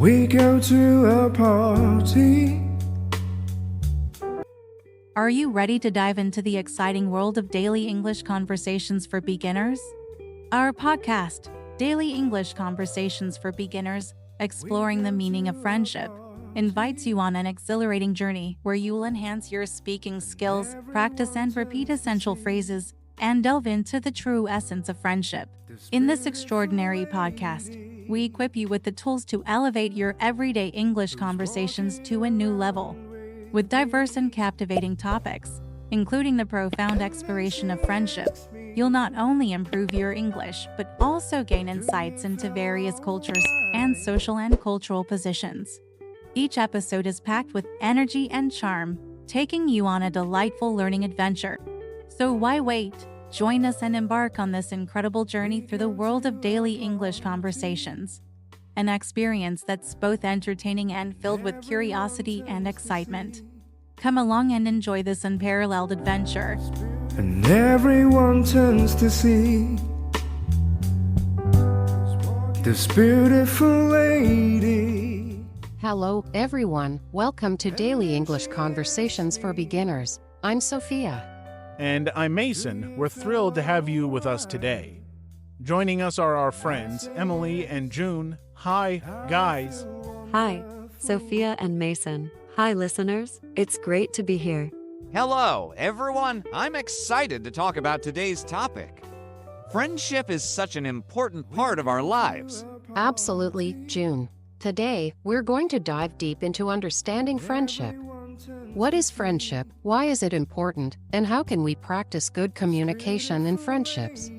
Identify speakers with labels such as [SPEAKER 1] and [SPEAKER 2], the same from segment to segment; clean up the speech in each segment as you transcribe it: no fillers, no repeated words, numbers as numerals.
[SPEAKER 1] We go to a party.
[SPEAKER 2] Are you ready to dive into the exciting world of daily English conversations for beginners? Our podcast, Daily English Conversations for Beginners, Exploring the Meaning of Friendship, invites you on an exhilarating journey where you will enhance your speaking skills, practice and repeat essential phrases, and delve into the true essence of friendship. In this extraordinary podcast, we equip you with the tools to elevate your everyday English conversations to a new level. With diverse and captivating topics, including the profound exploration of friendship, you'll not only improve your English but also gain insights into various cultures and social and cultural positions. Each episode is packed with energy and charm, taking you on a delightful learning adventure. So why wait? Join us and embark on this incredible journey through the world of daily English conversations. An experience that's both entertaining and filled with curiosity and excitement. Come along and enjoy this unparalleled adventure.
[SPEAKER 1] And everyone turns to see this beautiful lady.
[SPEAKER 3] Hello, everyone. Welcome to Daily English Conversations for Beginners. I'm Sophia.
[SPEAKER 4] And I'm Mason. We're thrilled to have you with us today. Joining us are our friends, Emily and June. Hi, guys.
[SPEAKER 5] Hi, Sophia and Mason. Hi, listeners. It's great to be here.
[SPEAKER 6] Hello, everyone. I'm excited to talk about today's topic. Friendship is such an important part of our lives.
[SPEAKER 3] Absolutely, June. Today, we're going to dive deep into understanding friendship. What is friendship? Why is it important? And how can we practice good communication in friendships?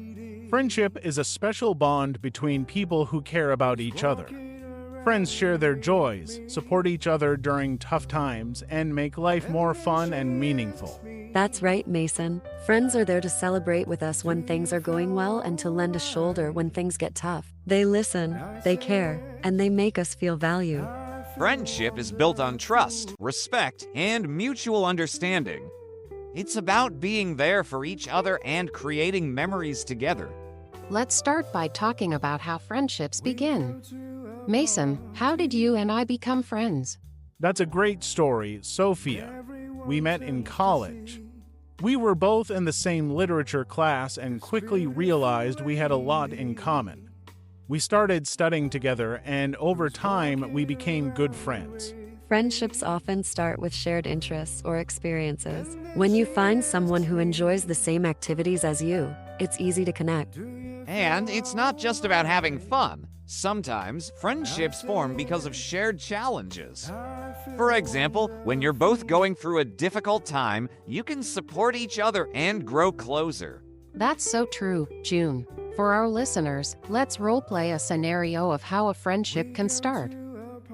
[SPEAKER 4] Friendship is a special bond between people who care about each other. Friends share their joys, support each other during tough times, and make life more fun and meaningful.
[SPEAKER 5] That's right, Mason. Friends are there to celebrate with us when things are going well and to lend a shoulder when things get tough. They listen, they care, and they make us feel valued.
[SPEAKER 6] Friendship is built on trust, respect, and mutual understanding. It's about being there for each other and creating memories together.
[SPEAKER 3] Let's start by talking about how friendships begin. Mason, how did you and I become friends?
[SPEAKER 4] That's a great story, Sophia. We met in college. We were both in the same literature class and quickly realized we had a lot in common. We started studying together, and over time, we became good friends.
[SPEAKER 5] Friendships often start with shared interests or experiences. When you find someone who enjoys the same activities as you, it's easy to connect.
[SPEAKER 6] And it's not just about having fun. Sometimes friendships form because of shared challenges. For example, when you're both going through a difficult time, you can support each other and grow closer.
[SPEAKER 3] That's so true, June. For our listeners, let's role-play a scenario of how a friendship can start.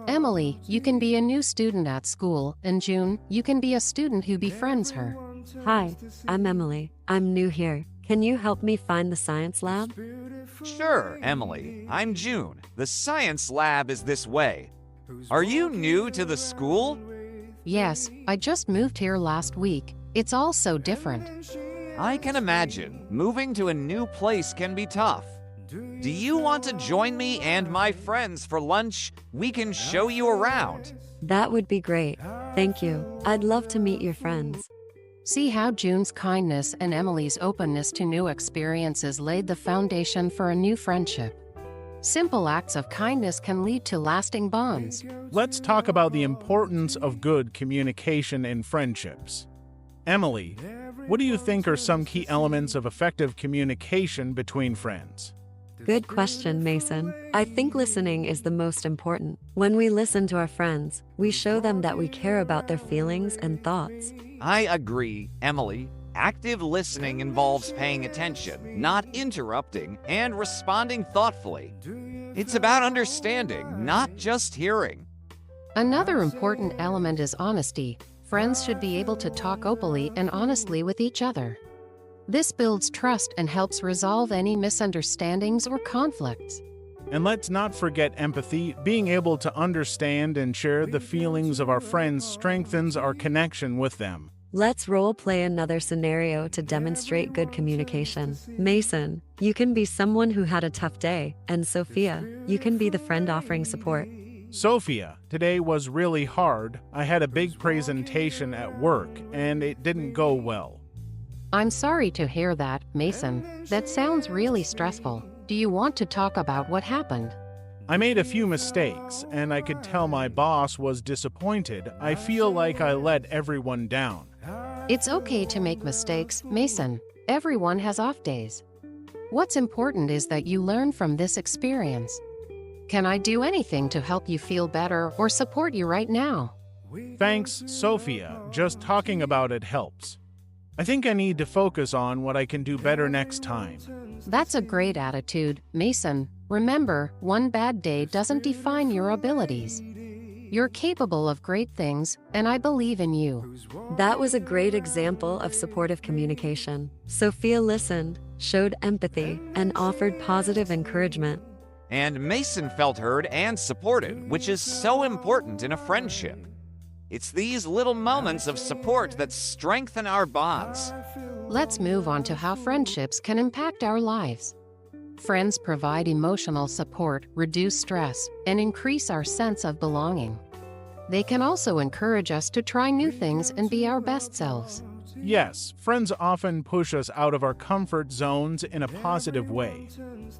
[SPEAKER 3] Emily, you can be a new student at school, and June, you can be a student who befriends her.
[SPEAKER 5] Hi, I'm Emily. I'm new here. Can you help me find the science lab?
[SPEAKER 6] Sure, Emily. I'm June. The science lab is this way. Are you new to the school?
[SPEAKER 3] Yes, I just moved here last week. It's all so different.
[SPEAKER 6] I can imagine. Moving to a new place can be tough. Do you want to join me and my friends for lunch? We can show you around.
[SPEAKER 5] That would be great. Thank you. I'd love to meet your friends.
[SPEAKER 3] See how June's kindness and Emily's openness to new experiences laid the foundation for a new friendship. Simple acts of kindness can lead to lasting bonds.
[SPEAKER 4] Let's talk about the importance of good communication in friendships. Emily, what do you think are some key elements of effective communication between friends?
[SPEAKER 5] Good question, Mason. I think listening is the most important. When we listen to our friends, we show them that we care about their feelings and thoughts.
[SPEAKER 6] I agree, Emily. Active listening involves paying attention, not interrupting, and responding thoughtfully. It's about understanding, not just hearing.
[SPEAKER 3] Another important element is honesty. Friends should be able to talk openly and honestly with each other. This builds trust and helps resolve any misunderstandings or conflicts.
[SPEAKER 4] And let's not forget empathy. Being able to understand and share the feelings of our friends strengthens our connection with them.
[SPEAKER 5] Let's role play another scenario to demonstrate good communication. Mason, you can be someone who had a tough day, and Sophia, you can be the friend offering support.
[SPEAKER 4] Sophia, today was really hard. I had a big presentation at work, and it didn't go well.
[SPEAKER 3] I'm sorry to hear that, Mason. That sounds really stressful. Do you want to talk about what happened?
[SPEAKER 4] I made a few mistakes, and I could tell my boss was disappointed. I feel like I let everyone down.
[SPEAKER 3] It's okay to make mistakes, Mason. Everyone has off days. What's important is that you learn from this experience. Can I do anything to help you feel better or support you right now?
[SPEAKER 4] Thanks, Sophia. Just talking about it helps. I think I need to focus on what I can do better next time.
[SPEAKER 3] That's a great attitude, Mason. Remember, one bad day doesn't define your abilities. You're capable of great things, and I believe in you.
[SPEAKER 5] That was a great example of supportive communication. Sophia listened, showed empathy, and offered positive encouragement.
[SPEAKER 6] And Mason felt heard and supported, which is so important in a friendship. It's these little moments of support that strengthen our bonds.
[SPEAKER 3] Let's move on to how friendships can impact our lives. Friends provide emotional support, reduce stress, and increase our sense of belonging. They can also encourage us to try new things and be our best selves.
[SPEAKER 4] Yes, friends often push us out of our comfort zones in a positive way.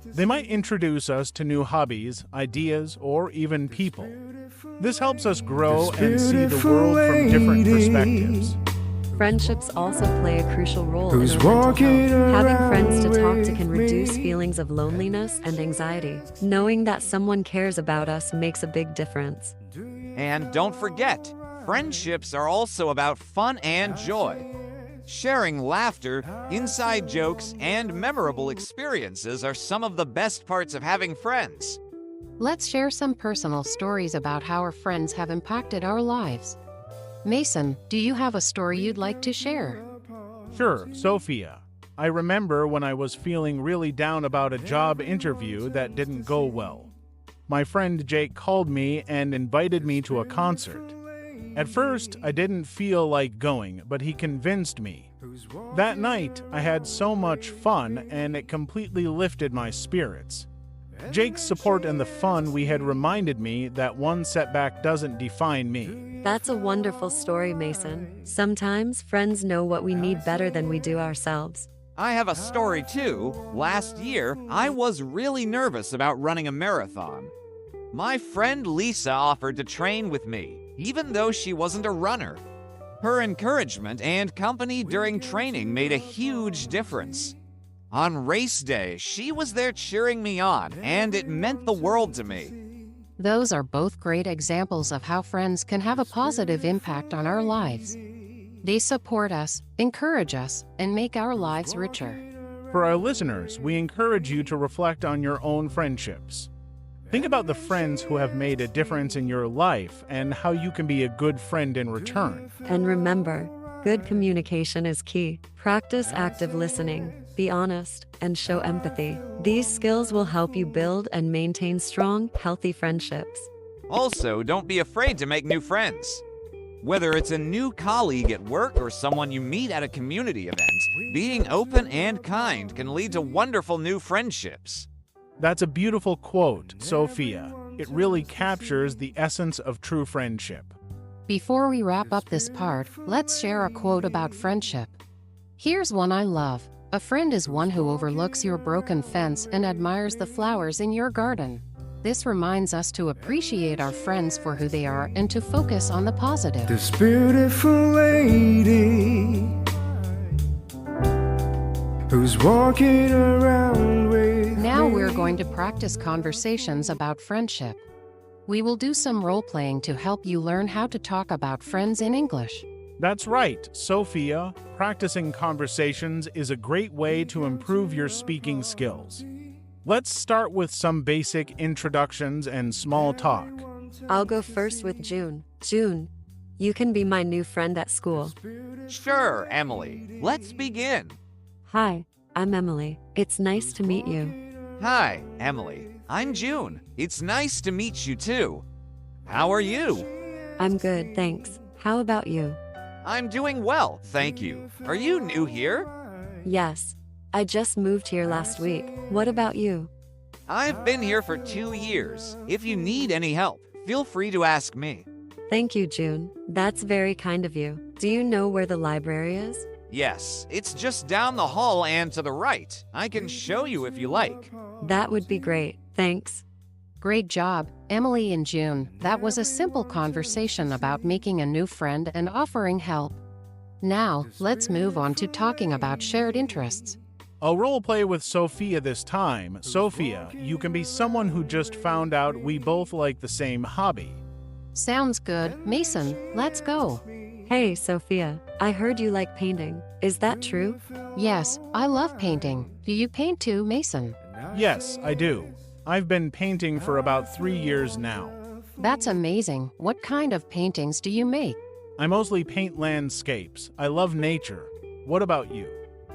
[SPEAKER 4] They might introduce us to new hobbies, ideas, or even people. This helps us grow and see the world from different perspectives.
[SPEAKER 5] Friendships also play a crucial role
[SPEAKER 1] Who's
[SPEAKER 5] in our mental
[SPEAKER 1] walking
[SPEAKER 5] health. Having friends to talk to
[SPEAKER 1] around
[SPEAKER 5] can
[SPEAKER 1] with
[SPEAKER 5] reduce
[SPEAKER 1] me?
[SPEAKER 5] feelings of loneliness and anxiety. Knowing that someone cares about us makes a big difference.
[SPEAKER 6] And don't forget, friendships are also about fun and joy. Sharing laughter, inside jokes, and memorable experiences are some of the best parts of having friends.
[SPEAKER 3] Let's share some personal stories about how our friends have impacted our lives. Mason, do you have a story you'd like to share?
[SPEAKER 4] Sure, Sophia. I remember when I was feeling really down about a job interview that didn't go well. My friend Jake called me and invited me to a concert. At first, I didn't feel like going, but he convinced me. That night, I had so much fun, and it completely lifted my spirits. Jake's support and the fun we had reminded me that one setback doesn't define me.
[SPEAKER 5] That's a wonderful story, Mason. Sometimes friends know what we need better than we do ourselves.
[SPEAKER 6] I have a story too. Last year, I was really nervous about running a marathon. My friend Lisa offered to train with me, even though she wasn't a runner. Her encouragement and company during training made a huge difference. On race day, she was there cheering me on, and it meant the world to me.
[SPEAKER 3] Those are both great examples of how friends can have a positive impact on our lives. They support us, encourage us, and make our lives richer.
[SPEAKER 4] For our listeners, we encourage you to reflect on your own friendships. Think about the friends who have made a difference in your life and how you can be a good friend in return.
[SPEAKER 5] And remember, good communication is key. Practice active listening, be honest, and show empathy. These skills will help you build and maintain strong, healthy friendships.
[SPEAKER 6] Also, don't be afraid to make new friends. Whether it's a new colleague at work or someone you meet at a community event, being open and kind can lead to wonderful new friendships.
[SPEAKER 4] That's a beautiful quote, Sophia. It really captures the essence of true friendship.
[SPEAKER 3] Before we wrap up this part, let's share a quote about friendship. Here's one I love. A friend is one who overlooks your broken fence and admires the flowers in your garden. This reminds us to appreciate our friends for who they are and to focus on the positive.
[SPEAKER 1] This beautiful lady who's walking around with
[SPEAKER 3] Now
[SPEAKER 1] me.
[SPEAKER 3] we're going to practice conversations about friendship. We will do some role-playing to help you learn how to talk about friends in English.
[SPEAKER 4] That's right, Sophia. Practicing conversations is a great way to improve your speaking skills. Let's start with some basic introductions and small talk.
[SPEAKER 5] I'll go first with June. June, you can be my new friend at school.
[SPEAKER 6] Sure, Emily. Let's begin.
[SPEAKER 5] Hi, I'm Emily. It's nice to meet you.
[SPEAKER 6] Hi, Emily. I'm June. It's nice to meet you too. How are you?
[SPEAKER 5] I'm good, thanks. How about you?
[SPEAKER 6] I'm doing well, thank you. Are you new here?
[SPEAKER 5] Yes. I just moved here last week. What about you?
[SPEAKER 6] I've been here for 2 years. If you need any help, feel free to ask me.
[SPEAKER 5] Thank you, June. That's very kind of you. Do you know where the library is?
[SPEAKER 6] Yes, it's just down the hall and to the right. I can show you if you like.
[SPEAKER 5] That would be great. Thanks.
[SPEAKER 3] Great job, Emily and June. That was a simple conversation about making a new friend and offering help. Now, let's move on to talking about shared interests.
[SPEAKER 4] I'll role play with Sophia this time. Sophia, you can be someone who just found out we both like the same hobby.
[SPEAKER 3] Sounds good. Mason, let's go.
[SPEAKER 5] Hey, Sophia. I heard you like painting. Is that true?
[SPEAKER 3] Yes, I love painting. Do you paint too, Mason?
[SPEAKER 4] Yes, I do. I've been painting for about 3 years now.
[SPEAKER 3] That's amazing. What kind of paintings do you make?
[SPEAKER 4] I mostly paint landscapes. I love nature. What about you?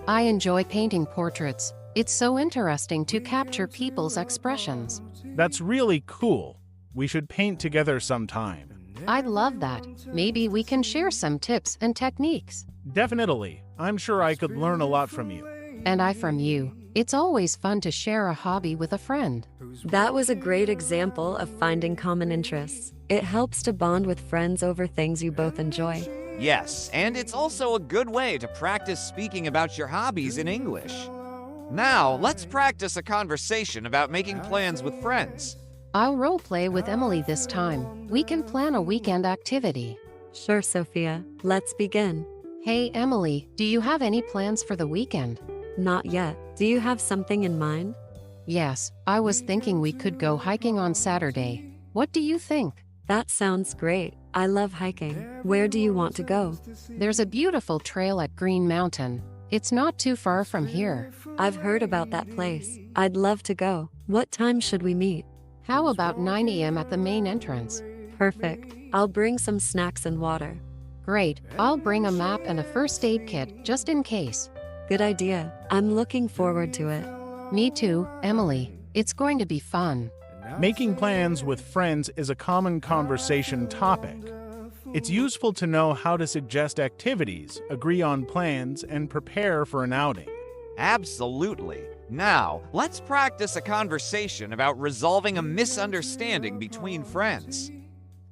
[SPEAKER 3] I enjoy painting portraits. It's so interesting to capture people's expressions.
[SPEAKER 4] That's really cool. We should paint together sometime.
[SPEAKER 3] I'd love that. Maybe we can share some tips and techniques.
[SPEAKER 4] Definitely. I'm sure I could learn a lot from you.
[SPEAKER 3] And I from you. It's always fun to share a hobby with a friend.
[SPEAKER 5] That was a great example of finding common interests. It helps to bond with friends over things you both enjoy.
[SPEAKER 6] Yes, and it's also a good way to practice speaking about your hobbies in English. Now, let's practice a conversation about making plans with friends.
[SPEAKER 3] I'll role play with Emily this time. We can plan a weekend activity.
[SPEAKER 5] Sure, Sophia. Let's begin.
[SPEAKER 3] Hey, Emily, do you have any plans for the weekend?
[SPEAKER 5] Not yet. Do you have something in mind?
[SPEAKER 3] Yes, I was thinking we could go hiking on Saturday. What do you think?
[SPEAKER 5] That sounds great. I love hiking. Where do you want to go?
[SPEAKER 3] There's a beautiful trail at Green Mountain. It's not too far from here.
[SPEAKER 5] I've heard about that place. I'd love to go. What time should we meet?
[SPEAKER 3] How about 9 a.m. at the main entrance?
[SPEAKER 5] Perfect. I'll bring some snacks and water.
[SPEAKER 3] Great. I'll bring a map and a first aid kit, just in case.
[SPEAKER 5] Good idea. I'm looking forward to it.
[SPEAKER 3] Me too, Emily. It's going to be fun.
[SPEAKER 4] Making plans with friends is a common conversation topic. It's useful to know how to suggest activities, agree on plans, and prepare for an outing.
[SPEAKER 6] Absolutely. Now, let's practice a conversation about resolving a misunderstanding between friends.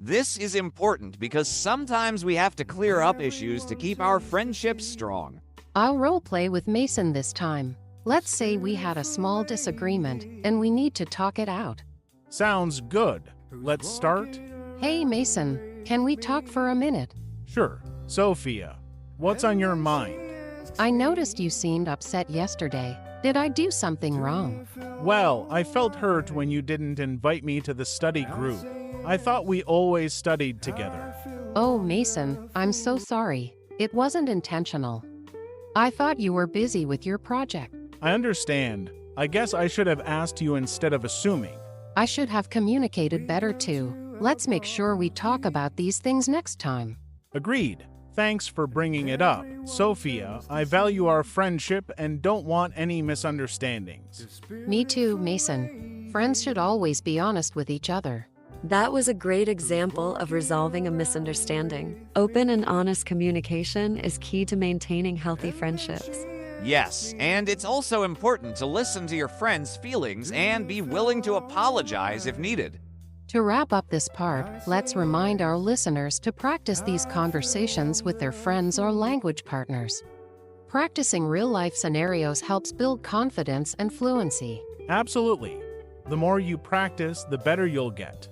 [SPEAKER 6] This is important because sometimes we have to clear up issues to keep our friendships strong.
[SPEAKER 3] I'll role play with Mason this time. Let's say we had a small disagreement and we need to talk it out.
[SPEAKER 4] Sounds good. Let's start?
[SPEAKER 3] Hey, Mason, can we talk for a minute?
[SPEAKER 4] Sure. Sophia, what's on your mind?
[SPEAKER 3] I noticed you seemed upset yesterday. Did I do something wrong?
[SPEAKER 4] Well, I felt hurt when you didn't invite me to the study group. I thought we always studied together.
[SPEAKER 3] Oh, Mason, I'm so sorry. It wasn't intentional. I thought you were busy with your project.
[SPEAKER 4] I understand. I guess I should have asked you instead of assuming.
[SPEAKER 3] I should have communicated better too. Let's make sure we talk about these things next time.
[SPEAKER 4] Agreed. Thanks for bringing it up. Sophia, I value our friendship and don't want any misunderstandings.
[SPEAKER 3] Me too, Mason. Friends should always be honest with each other.
[SPEAKER 5] That was a great example of resolving a misunderstanding. Open and honest communication is key to maintaining healthy friendships.
[SPEAKER 6] Yes, and it's also important to listen to your friends' feelings and be willing to apologize if needed.
[SPEAKER 3] To wrap up this part, let's remind our listeners to practice these conversations with their friends or language partners. Practicing real-life scenarios helps build confidence and fluency.
[SPEAKER 4] Absolutely. The more you practice, the better you'll get.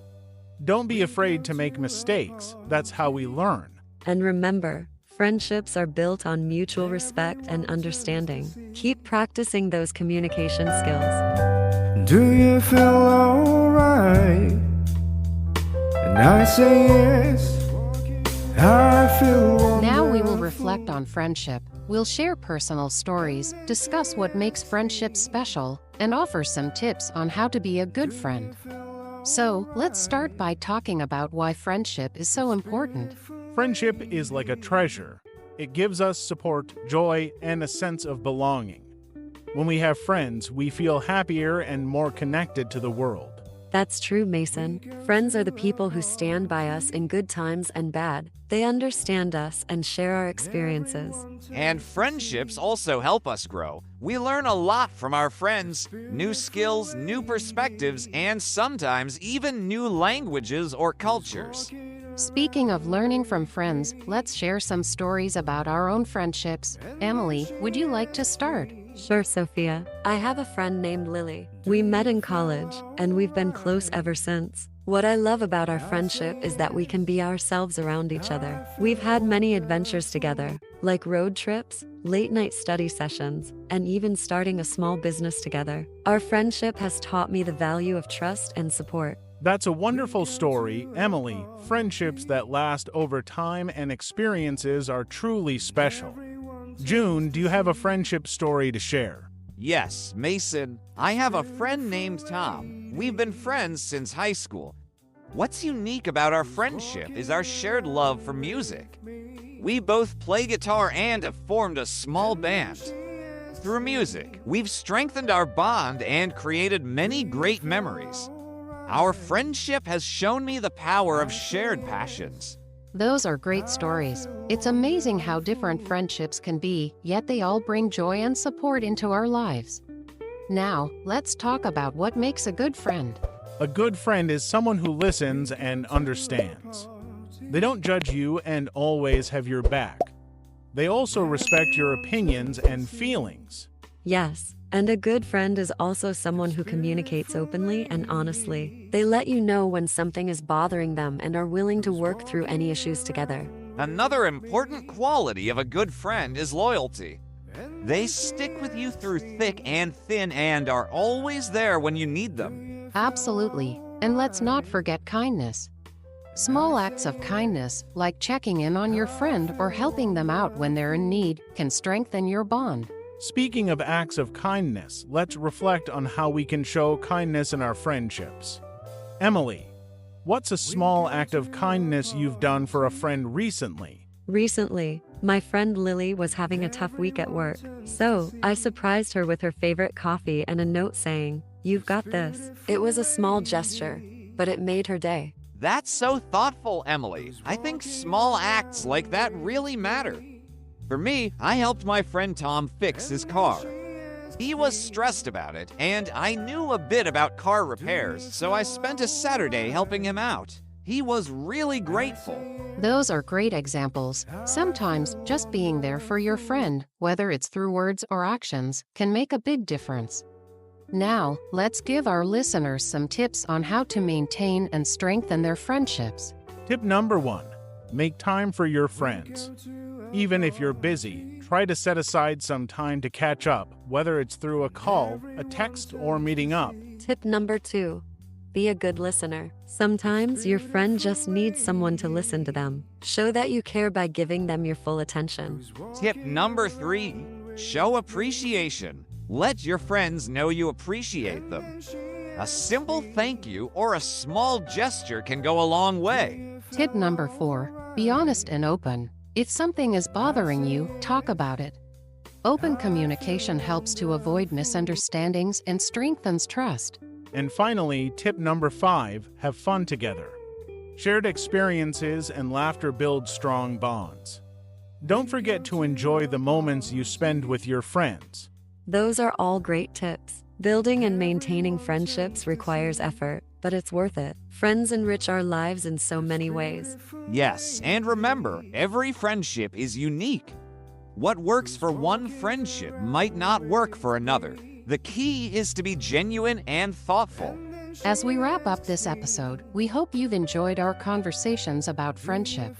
[SPEAKER 4] Don't be afraid to make mistakes. That's how we learn.
[SPEAKER 5] And remember, friendships are built on mutual respect and understanding. Keep practicing those communication skills.
[SPEAKER 1] Do you feel alright? And I say yes, I feel wonderful.
[SPEAKER 3] Now we will reflect on friendship. We'll share personal stories, discuss what makes friendships special, and offer some tips on how to be a good friend. So, let's start by talking about why friendship is so important.
[SPEAKER 4] Friendship is like a treasure. It gives us support, joy, and a sense of belonging. When we have friends, we feel happier and more connected to the world.
[SPEAKER 5] That's true, Mason. Friends are the people who stand by us in good times and bad. They understand us and share our experiences.
[SPEAKER 6] And friendships also help us grow. We learn a lot from our friends, new skills, new perspectives, and sometimes even new languages or cultures.
[SPEAKER 3] Speaking of learning from friends, let's share some stories about our own friendships. Emily, would you like to start?
[SPEAKER 5] Sure, Sophia. I have a friend named Lily. We met in college, and we've been close ever since. What I love about our friendship is that we can be ourselves around each other. We've had many adventures together, like road trips, late-night study sessions, and even starting a small business together. Our friendship has taught me the value of trust and support.
[SPEAKER 4] That's a wonderful story, Emily. Friendships that last over time and experiences are truly special. June, do you have a friendship story to share?
[SPEAKER 6] Yes, Mason. I have a friend named Tom. We've been friends since high school. What's unique about our friendship is our shared love for music. We both play guitar and have formed a small band. Through music, we've strengthened our bond and created many great memories. Our friendship has shown me the power of shared passions.
[SPEAKER 3] Those are great stories. It's amazing how different friendships can be, yet they all bring joy and support into our lives. Now, let's talk about what makes a good friend.
[SPEAKER 4] A good friend is someone who listens and understands. They don't judge you and always have your back. They also respect your opinions and feelings.
[SPEAKER 5] Yes, and a good friend is also someone who communicates openly and honestly. They let you know when something is bothering them and are willing to work through any issues together.
[SPEAKER 6] Another important quality of a good friend is loyalty. They stick with you through thick and thin and are always there when you need them.
[SPEAKER 3] Absolutely. And let's not forget kindness. Small acts of kindness, like checking in on your friend or helping them out when they're in need, can strengthen your bond.
[SPEAKER 4] Speaking of acts of kindness, let's reflect on how we can show kindness in our friendships. Emily, what's a small act of kindness you've done for a friend recently?
[SPEAKER 5] Recently, my friend Lily was having a tough week at work, so I surprised her with her favorite coffee and a note saying, "You've got this." It was a small gesture, but it made her day.
[SPEAKER 6] That's so thoughtful, Emily. I think small acts like that really matter. For me, I helped my friend Tom fix his car. He was stressed about it, and I knew a bit about car repairs, so I spent a Saturday helping him out. He was really grateful.
[SPEAKER 3] Those are great examples. Sometimes just being there for your friend, whether it's through words or actions, can make a big difference. Now, let's give our listeners some tips on how to maintain and strengthen their friendships.
[SPEAKER 4] Tip number 1, make time for your friends. Even if you're busy, try to set aside some time to catch up, whether it's through a call, a text, or meeting up.
[SPEAKER 5] Tip number 2, be a good listener. Sometimes your friend just needs someone to listen to them. Show that you care by giving them your full attention.
[SPEAKER 6] Tip number 3, show appreciation. Let your friends know you appreciate them. A simple thank you or a small gesture can go a long way.
[SPEAKER 3] Tip number 4, be honest and open. If something is bothering you, talk about it. Open communication helps to avoid misunderstandings and strengthens trust.
[SPEAKER 4] And finally, tip number 5, have fun together. Shared experiences and laughter build strong bonds. Don't forget to enjoy the moments you spend with your friends.
[SPEAKER 5] Those are all great tips. Building and maintaining friendships requires effort, but it's worth it. Friends enrich our lives in so many ways.
[SPEAKER 6] Yes, and remember, every friendship is unique. What works for one friendship might not work for another. The key is to be genuine and thoughtful.
[SPEAKER 3] As we wrap up this episode, we hope you've enjoyed our conversations about friendship.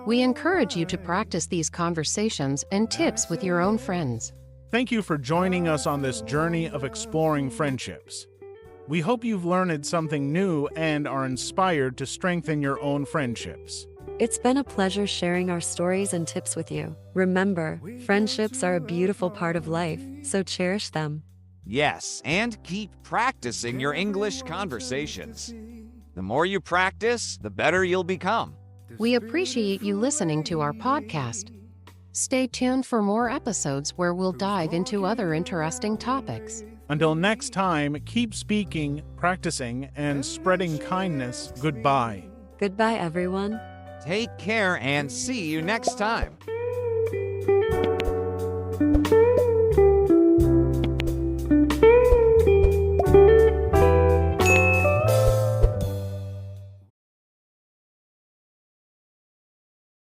[SPEAKER 3] We encourage you to practice these conversations and tips with your own friends.
[SPEAKER 4] Thank you for joining us on this journey of exploring friendships. We hope you've learned something new and are inspired to strengthen your own friendships.
[SPEAKER 5] It's been a pleasure sharing our stories and tips with you. Remember, friendships are a beautiful part of life, so cherish them.
[SPEAKER 6] Yes, and keep practicing your English conversations. The more you practice, the better you'll become.
[SPEAKER 3] We appreciate you listening to our podcast. Stay tuned for more episodes where we'll dive into other interesting topics.
[SPEAKER 4] Until next time, keep speaking, practicing, and spreading kindness. Goodbye.
[SPEAKER 5] Goodbye, everyone.
[SPEAKER 6] Take care and see you next time.